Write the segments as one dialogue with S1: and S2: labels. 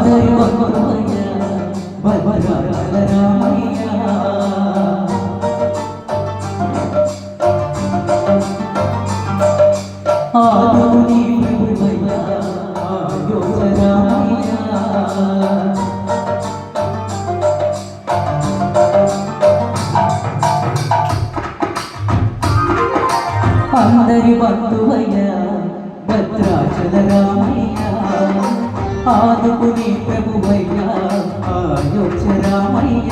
S1: అందరి బంధువయ్య భద్రాచల రామయ్య ఆదుని ప్రభువయ్య అయోధ్య రామయ్య అందరి బంధువయ్య భద్రాచల రామయ్య ఆదుకుని ప్రభువయ్య అయోధ్య రామయ్య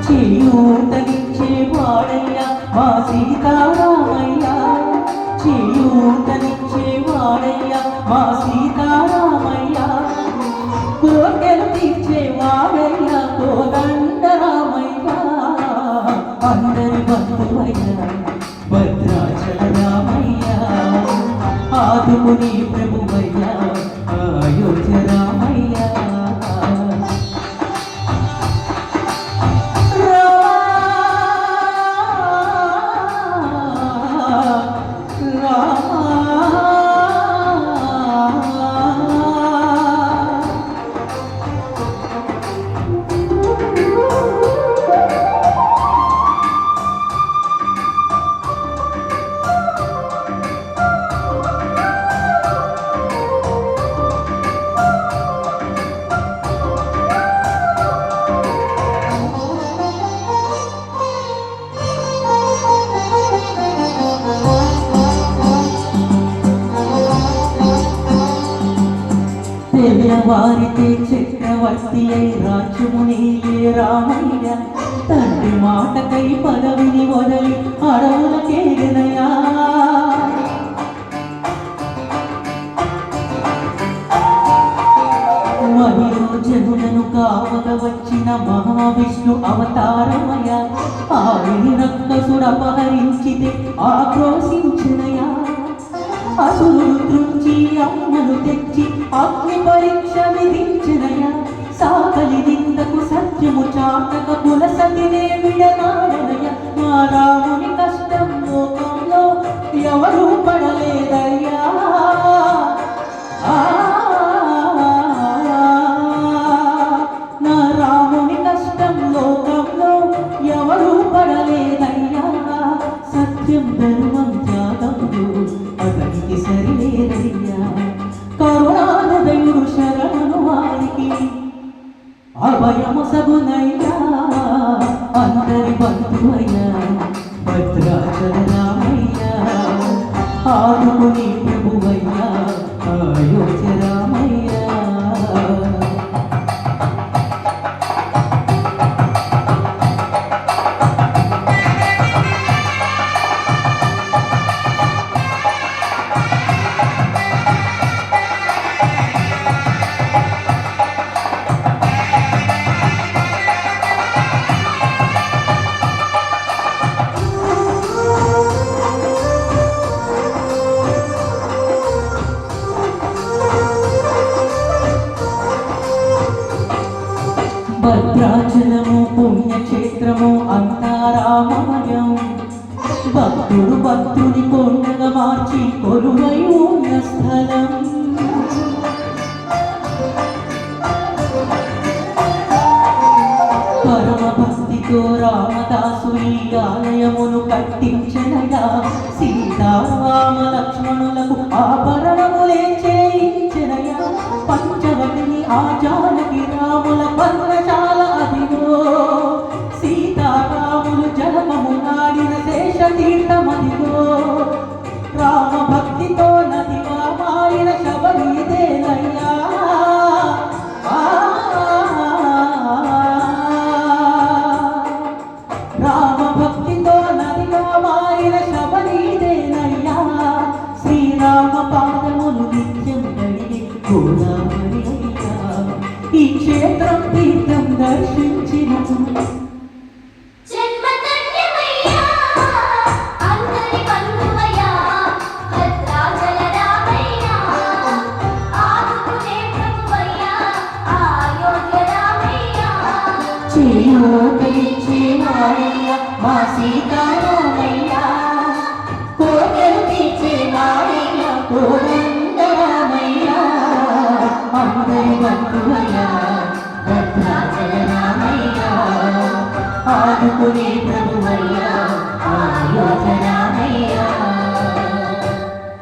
S1: చేయూతనిచ్చే వాడయ్య మా సీతారామయ్య చేయూతనిచ్చే వాడయ్య మా సీతారామయ్య కోర్కెలు తీర్చే వాడయ్య కోదండ రామయ్య అందరి బంధువయ్య భద్రాచల రామయ్య ఆదుకుని ప్రభువయ్య అయోధ్య రామయ్య వారితే చక్రవర్తి అయి రాజ్యమునిలే రామయ్య తండ్రి మాటకై పదవిని వదలి అడవులకేగనయా మహిళ జనులను కావగ వచ్చిన మహావిష్ణు అవతారమయ ఆవిని రక్కసుడు అపహరించితే ఆక్రోశించినయా అసురుడు త్రుంచి అమ్మను తెచ్చి అగ్ని పరీక్ష విధించినయా సాగలి నిందకు సత్యము చాటక పులసతినే విడనాడనయ మా రాముని కష్టం లోకంలో ఎవరూ పడలేదయ్యా నా రాముని కష్టం లోకంలో ఎవరూ పడలేదయ్యా సత్యం ధర్మం త్యాగములు అతనికి సరిలేదయ్యా కరుణానుదయుడు శరణను వారికి అభయము సగునయ్యా అందరి బంధువయ్య భద్రాచల రామయ్య ఆదుకుని ప్రభువయ్య అయోధ్య రామయ్య భద్రాచలము పుణ్యక్షేత్రము అంతా రామమయం భక్తుడు భక్తుని కొండగా మార్చి కొలువై ఉన్న స్థలం పరమ భక్తితో రామదాసుని ఆలయమును కట్టించనగా సీతారామ లక్ష్మణులకు ఆభరణములే చేయించనయా పంచవటిని ఆ జానకి రాముల పర్ణశాల అదిగో సీతారాములు జలమము నాడిన శేషతీర్థమదిగో రామ భక్తితో నదిగా మారిన శబరిదేనయ్యా రామ భక్తితో నదిగా మారిన శబరిదేనయ్యా శ్రీరామ పాదములు నిత్యం కడిగి గోదావరి అయ్యా ఈ క్షేత్రం తీర్థం దర్శించిన మా సీతారామయ్య కోటలు తీర్చే వాడయ్య కోదండ రామయ్య అందరి బంధువయ్య ఆదుకునే ప్రభువయ్యా